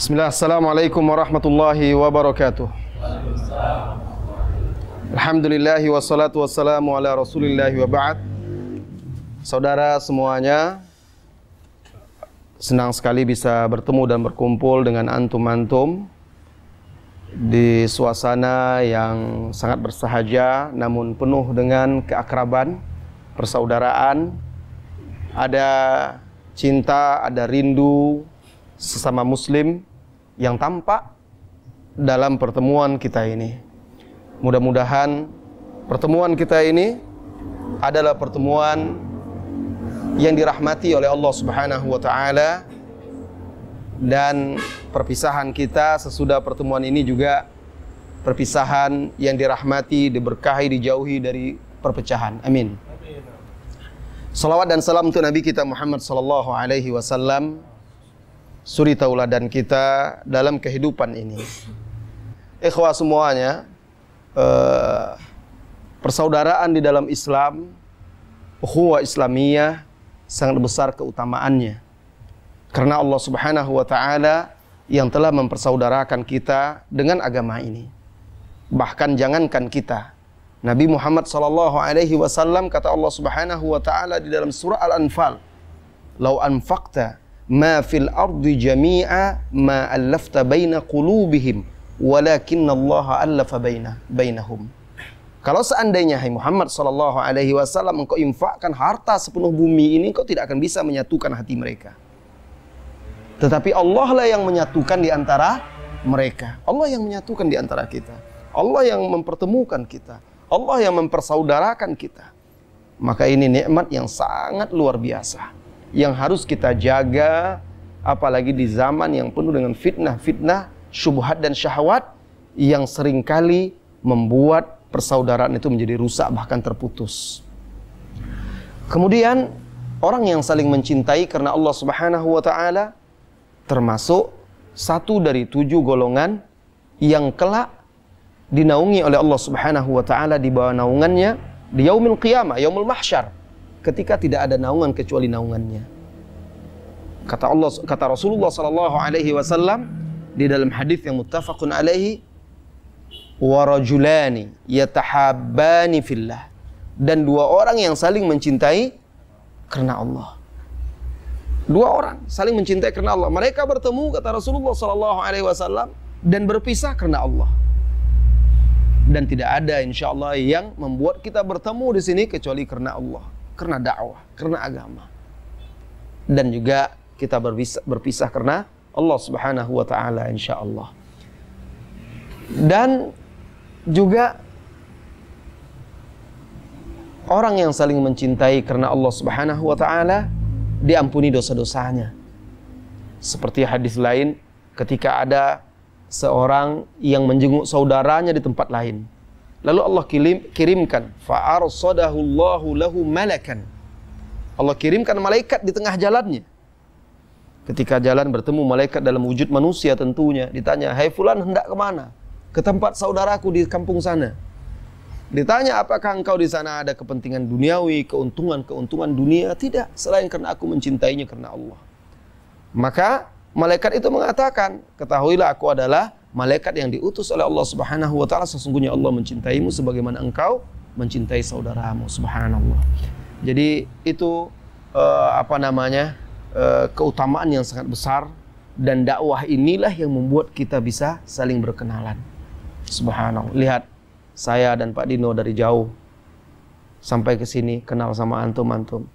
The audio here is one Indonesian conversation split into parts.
Bismillah, assalamualaikum warahmatullahi wabarakatuh. Alhamdulillahi wassalatu wassalamu ala rasulillahi wa ba'd. Saudara semuanya, senang sekali bisa bertemu dan berkumpul dengan antum-antum di suasana yang sangat bersahaja namun penuh dengan keakraban, persaudaraan. Ada cinta, ada rindu sesama muslim yang tampak dalam pertemuan kita ini. Mudah-mudahan pertemuan kita ini adalah pertemuan yang dirahmati oleh Allah Subhanahu wa taala, dan perpisahan kita sesudah pertemuan ini juga perpisahan yang dirahmati, diberkahi, dijauhi dari perpecahan. Amin. Salawat dan salam untuk Nabi kita Muhammad sallallahu alaihi wasallam, suri tauladan kita dalam kehidupan ini. Ikhwah semuanya, persaudaraan di dalam Islam, ukhuwah Islamiyah, sangat besar keutamaannya. Karena Allah Subhanahu wa taala yang telah mempersaudarakan kita dengan agama ini. Bahkan jangankan kita, Nabi Muhammad sallallahu alaihi wasallam, kata Allah Subhanahu wa taala di dalam surah Al-Anfal, "Lau anfaqta ma fil ardi jami'a ma allafta baina qulubihim walakinallaha allafa bainahum." Kalau seandainya hai Muhammad sallallahu alaihi wasallam engkau infakkan harta sepenuh bumi ini, engkau tidak akan bisa menyatukan hati mereka. Tetapi Allah lah yang menyatukan di antara mereka. Allah yang menyatukan di antara kita. Allah yang mempertemukan kita. Allah yang mempersaudarakan kita. Maka ini nikmat yang sangat luar biasa, yang harus kita jaga, apalagi di zaman yang penuh dengan fitnah-fitnah, syubhat dan syahwat yang seringkali membuat persaudaraan itu menjadi rusak, bahkan terputus. Kemudian orang yang saling mencintai karena Allah Subhanahu wa taala termasuk satu dari 7 golongan yang kelak dinaungi oleh Allah Subhanahu wa taala, di bawah naungannya di yaumil qiyamah, yaumul mahsyar, ketika tidak ada naungan kecuali naungannya. Kata Rasulullah sallallahu alaihi wasallam di dalam hadis yang muttafaqun alaihi, wa rajulani yatahabbani fillah, dan 2 orang yang saling mencintai karena Allah. 2 orang saling mencintai karena Allah. Mereka bertemu, kata Rasulullah sallallahu alaihi wasallam, dan berpisah karena Allah. Dan tidak ada insyaallah yang membuat kita bertemu di sini kecuali karena Allah, karena dakwah, karena agama. Dan juga kita berpisah karena Allah Subhanahu wa taala insyaallah. Dan juga orang yang saling mencintai karena Allah Subhanahu wa taala diampuni dosa-dosanya. Seperti hadis lain, ketika ada seorang yang menjenguk saudaranya di tempat lain, lalu Allah kirimkan fa arsadahu Allahu lahu malakan. Allah kirimkan malaikat di tengah jalannya. Ketika jalan bertemu malaikat dalam wujud manusia tentunya, ditanya, "Hai fulan, hendak kemana?" "Ke tempat saudaraku di kampung sana." Ditanya, "Apakah engkau di sana ada kepentingan duniawi, keuntungan dunia?" "Tidak, selain karena aku mencintainya karena Allah." Maka malaikat itu mengatakan, "Ketahuilah aku adalah malaikat yang diutus oleh Allah Subhanahu wa taala. Sesungguhnya Allah mencintaimu sebagaimana engkau mencintai saudaramu." Subhanallah. Jadi itu keutamaan yang sangat besar, dan dakwah inilah yang membuat kita bisa saling berkenalan. Subhanallah. Lihat, saya dan Pak Dino dari jauh sampai ke sini kenal sama antum-antum.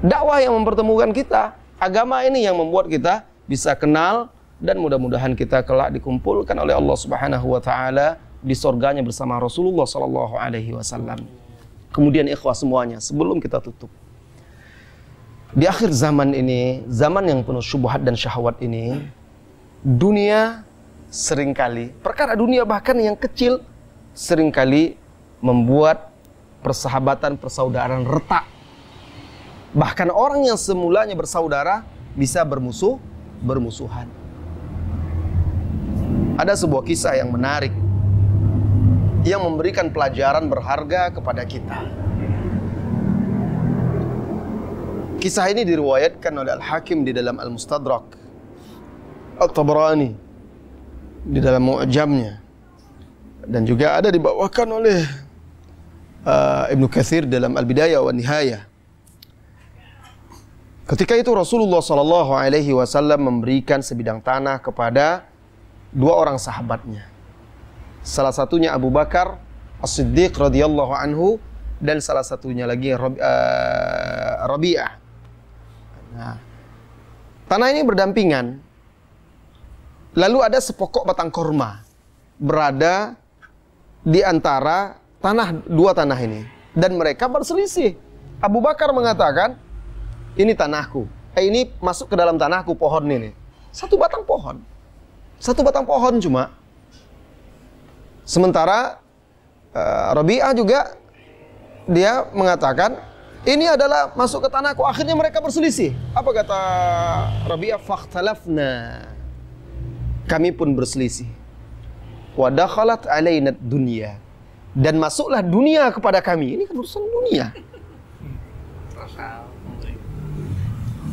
Dakwah yang mempertemukan kita, agama ini yang membuat kita bisa kenal, dan mudah-mudahan kita kelak dikumpulkan oleh Allah Subhanahu wa taala di surganya bersama Rasulullah sallallahu alaihi wasallam. Kemudian ikhwah semuanya, sebelum kita tutup, di akhir zaman ini, zaman yang penuh syubhat dan syahwat ini, dunia seringkali, perkara dunia bahkan yang kecil, seringkali membuat persahabatan, persaudaraan retak. Bahkan orang yang semulanya bersaudara bisa bermusuhan. Ada sebuah kisah yang menarik yang memberikan pelajaran berharga kepada kita. Kisah ini diriwayatkan oleh Al-Hakim di dalam Al-Mustadrak, At-Tabrani di dalam Mu'jamnya, dan juga ada dibawakan oleh Ibnu Katsir dalam Al-Bidayah wa Nihayah. Ketika itu Rasulullah sallallahu alaihi wasallam memberikan sebidang tanah kepada dua orang sahabatnya. Salah satunya Abu Bakar As-Siddiq radhiyallahu anhu, dan salah satunya lagi Rabi'ah. Nah, tanah ini berdampingan. Lalu ada sepokok batang korma berada di antara dua tanah ini, dan mereka berselisih. Abu Bakar mengatakan, ini tanahku. Ini masuk ke dalam tanahku, pohon ini. Satu batang pohon cuma. Sementara Rabi'ah juga dia mengatakan, ini adalah masuk ke tanahku. Akhirnya mereka berselisih. Apa kata Rabi'ah? Fakhtalafna. Kami pun berselisih. Wa dakhalat alaina dunya. Dan masuklah dunia kepada kami. Ini kan urusan dunia.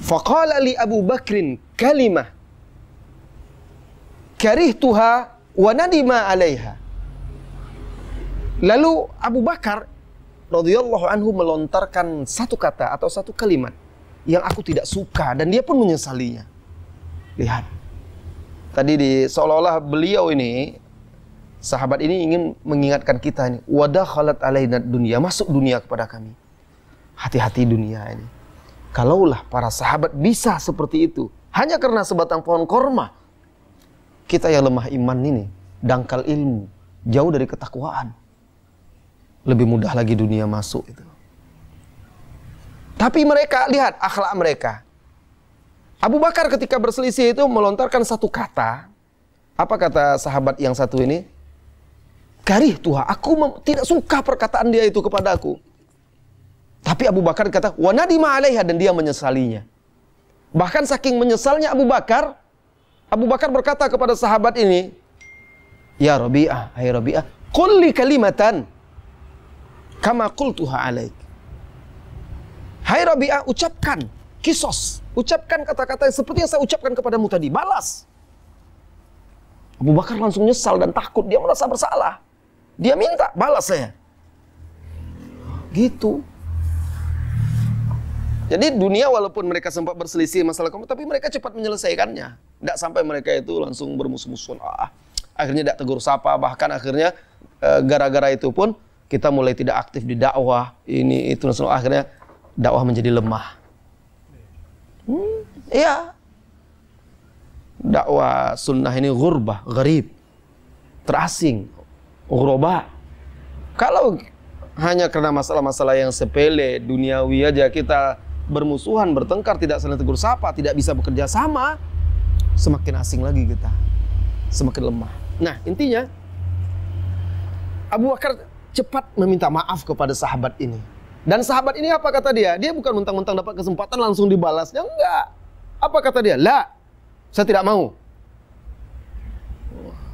Faqala li Abu Bakrin kalimah karihtuha wa nadima 'alaiha. Lalu Abu Bakar radhiyallahu anhu melontarkan satu kata atau satu kalimat yang aku tidak suka, dan dia pun menyesalinya. Lihat. Tadi seolah-olah beliau ini, sahabat ini ingin mengingatkan kita ini, wa dakhalat alaina dunya, masuk dunia kepada kami. Hati-hati dunia ini. Kalaulah para sahabat bisa seperti itu, hanya karena sebatang pohon korma, kita yang lemah iman ini, dangkal ilmu, jauh dari ketakwaan, lebih mudah lagi dunia masuk itu. Tapi mereka, lihat akhlak mereka. Abu Bakar ketika berselisih itu melontarkan satu kata. Apa kata sahabat yang satu ini? Karihtuha, aku tidak suka perkataan dia itu kepadaku. Tapi Abu Bakar kata, wa nadima 'alaiha, dan dia menyesalinya. Bahkan saking menyesalnya Abu Bakar berkata kepada sahabat ini, ya Rabi'ah, hai Rabi'ah, qul li kalimatan kama qultuha 'alaik. Hai Rabi'ah, ucapkan ucapkan kata-kata seperti yang saya ucapkan kepadamu tadi, balas. Abu Bakar langsung nyesal dan takut, dia merasa bersalah. Dia minta, balas saya. Gitu. Jadi dunia walaupun mereka sempat berselisih masalah kamu, tapi mereka cepat menyelesaikannya. Tidak sampai mereka itu langsung bermusuh-musuhan. Akhirnya tidak tegur sapa, bahkan akhirnya gara-gara itu pun kita mulai tidak aktif di dakwah. Ini itu langsung akhirnya dakwah menjadi lemah. Iya. Dakwah sunnah ini ghurbah, gharib, terasing, ghuraba. Kalau hanya karena masalah-masalah yang sepele, duniawi aja kita bermusuhan, bertengkar, tidak saling tegur sapa, tidak bisa bekerja sama, semakin asing lagi kita, semakin lemah. Nah, intinya Abu Bakar cepat meminta maaf kepada sahabat ini. Dan sahabat ini apa kata dia? Dia bukan mentang-mentang dapat kesempatan langsung dibalasnya, enggak. Apa kata dia? La, saya tidak mau.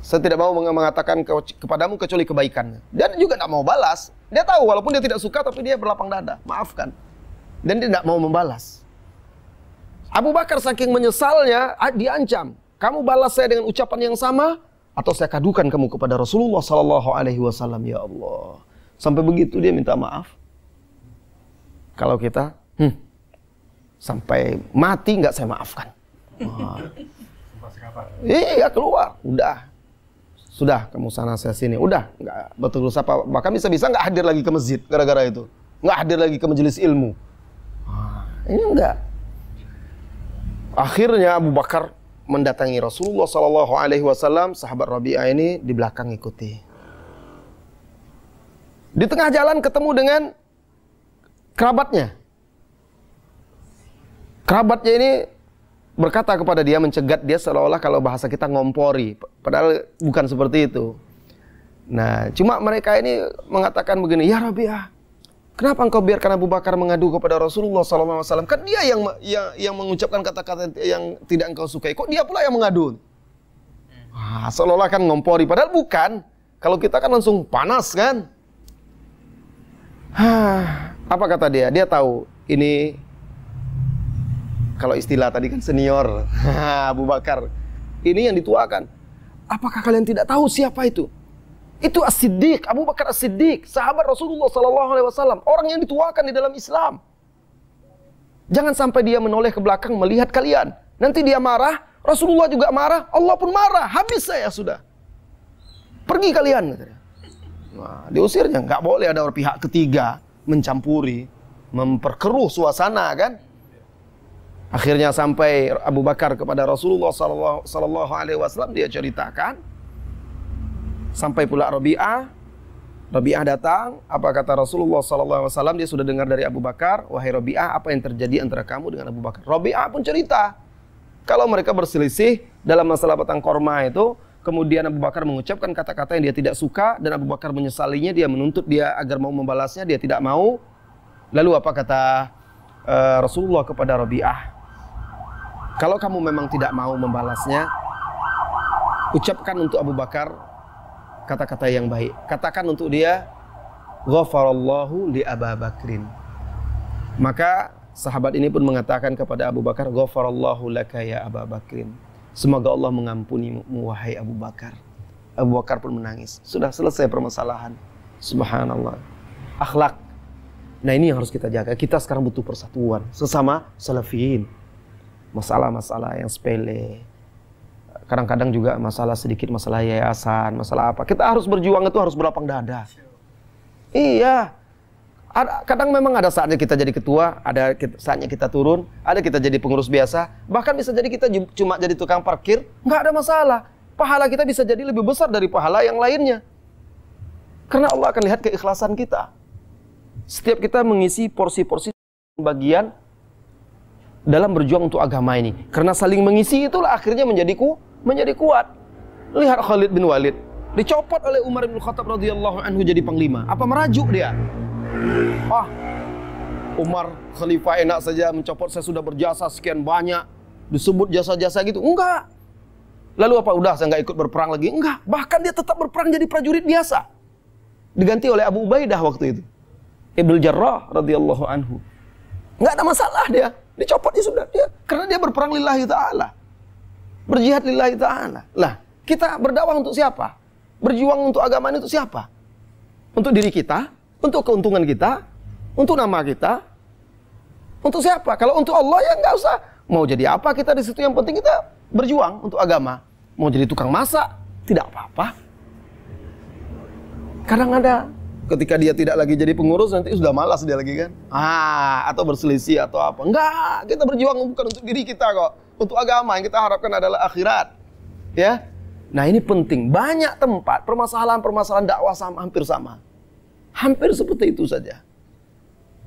Saya tidak mau mengatakan kepadamu kecuali kebaikan. Dia juga tidak mau balas. Dia tahu walaupun dia tidak suka, tapi dia berlapang dada, maafkan. Dan dia tidak mau membalas. Abu Bakar saking menyesalnya, diancam, kamu balas saya dengan ucapan yang sama, atau saya kadukan kamu kepada Rasulullah Sallallahu Alaihi Wasallam. Ya Allah, sampai begitu dia minta maaf. Kalau kita, sampai mati nggak saya maafkan. Iya, keluar, udah. Sudah, kamu sana saya sini, udah, nggak betul siapa. Bahkan bisa-bisa nggak hadir lagi ke masjid gara-gara itu, nggak hadir lagi ke majelis ilmu. Ini enggak. Akhirnya Abu Bakar mendatangi Rasulullah Sallallahu Alaihi Wasallam. Sahabat Rabi'ah ini di belakang ikuti. Di tengah jalan ketemu dengan kerabatnya. Kerabatnya ini berkata kepada dia, mencegat dia seolah-olah kalau bahasa kita ngompori. Padahal bukan seperti itu. Nah, cuma mereka ini mengatakan begini, ya Rabi'ah, kenapa engkau biarkan Abu Bakar mengadu kepada Rasulullah SAW? Kan dia yang mengucapkan kata-kata yang tidak engkau sukai. Kok dia pula yang mengadu? Seolah-olah kan ngompori. Padahal bukan. Kalau kita kan langsung panas kan. Apa kata dia? Dia tahu ini, kalau istilah tadi kan senior. Abu Bakar ini yang dituakan. Apakah kalian tidak tahu siapa itu? Itu As-Siddiq, Abu Bakar As-Siddiq, sahabat Rasulullah SAW, orang yang dituakan di dalam Islam. Jangan sampai dia menoleh ke belakang melihat kalian. Nanti dia marah, Rasulullah juga marah, Allah pun marah. Habis saya sudah. Pergi kalian. Nah, diusirnya. Nggak boleh ada pihak ketiga mencampuri, memperkeruh suasana kan. Akhirnya sampai Abu Bakar kepada Rasulullah SAW, dia ceritakan. Sampai pula Rabi'ah datang. Apa kata Rasulullah SAW? Dia sudah dengar dari Abu Bakar. Wahai Rabi'ah, apa yang terjadi antara kamu dengan Abu Bakar? Rabi'ah pun cerita. Kalau mereka berselisih dalam masalah batang korma itu, kemudian Abu Bakar mengucapkan kata-kata yang dia tidak suka, dan Abu Bakar menyesalinya, dia menuntut dia agar mau membalasnya, dia tidak mau. Lalu apa kata Rasulullah kepada Rabi'ah? Kalau kamu memang tidak mau membalasnya, ucapkan untuk Abu Bakar kata-kata yang baik. Katakan untuk dia, ghafarallahu li Abu Bakrin. Maka sahabat ini pun mengatakan kepada Abu Bakar, ghafarallahu laka ya Abu Bakrin. Semoga Allah mengampunimu wahai Abu Bakar. Abu Bakar pun menangis. Sudah selesai permasalahan. Subhanallah. Akhlak. Nah, ini yang harus kita jaga. Kita sekarang butuh persatuan sesama salafiyin. Masalah-masalah yang sepele. Kadang-kadang juga masalah sedikit, masalah yayasan, masalah apa. Kita harus berjuang itu harus berlapang dada. Iya. Kadang memang ada saatnya kita jadi ketua, ada saatnya kita turun, ada kita jadi pengurus biasa. Bahkan bisa jadi kita cuma jadi tukang parkir, nggak ada masalah. Pahala kita bisa jadi lebih besar dari pahala yang lainnya. Karena Allah akan lihat keikhlasan kita. Setiap kita mengisi porsi-porsi bagian dalam berjuang untuk agama ini. Karena saling mengisi itulah akhirnya menjadi kuat. Lihat Khalid bin Walid, dicopot oleh Umar bin Khattab radhiyallahu anhu jadi panglima. Apa merajuk dia? Umar khalifah enak saja mencopot, saya sudah berjasa sekian banyak, disebut jasa-jasa gitu. Enggak. Lalu apa? Udah saya enggak ikut berperang lagi. Enggak. Bahkan dia tetap berperang jadi prajurit biasa. Diganti oleh Abu Ubaidah waktu itu. Ibnu Jarrah radhiyallahu anhu. Enggak ada masalah dia. Dicopot ya sudah dia. Karena dia berperang lillahi ta'ala. Berjihad lillahi ta'ala. Lah, kita berdakwah untuk siapa? Berjuang untuk agama ini untuk siapa? Untuk diri kita? Untuk keuntungan kita? Untuk nama kita? Untuk siapa? Kalau untuk Allah ya nggak usah. Mau jadi apa kita di situ, yang penting kita berjuang untuk agama. Mau jadi tukang masak? Tidak apa-apa. Kadang ada ketika dia tidak lagi jadi pengurus, nanti sudah malas dia lagi kan. Atau berselisih atau apa. Enggak, kita berjuang bukan untuk diri kita kok. Untuk agama yang kita harapkan adalah akhirat. Ya. Nah, ini penting. Banyak tempat permasalahan-permasalahan dakwah hampir sama. Hampir seperti itu saja.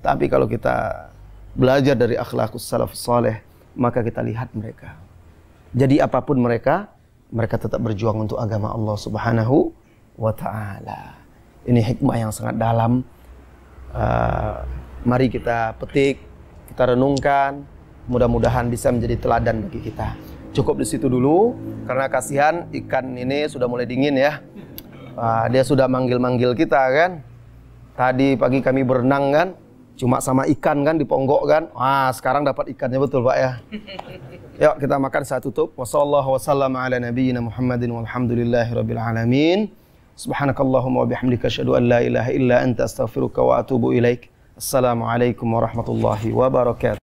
Tapi kalau kita belajar dari akhlaqus salafus saleh, maka kita lihat mereka. Jadi apapun mereka tetap berjuang untuk agama Allah Subhanahu wa ta'ala. Ini hikmah yang sangat dalam. Mari kita petik, kita renungkan. Mudah-mudahan bisa menjadi teladan bagi kita. Cukup di situ dulu, karena kasihan ikan ini sudah mulai dingin ya. Dia sudah manggil-manggil kita kan. Tadi pagi kami berenang kan, cuma sama ikan kan di ponggok kan. Sekarang dapat ikannya betul Pak ya. Yuk kita makan, saya tutup. Wassallallahu wasallam ala nabiyyina Muhammadin walhamdulillahirabbil alamin. Subhanakallahumma wa bihamdika asyhadu an la ilaha illa anta astaghfiruka wa atubu ilaik. Assalamualaikum warahmatullahi wabarakatuh.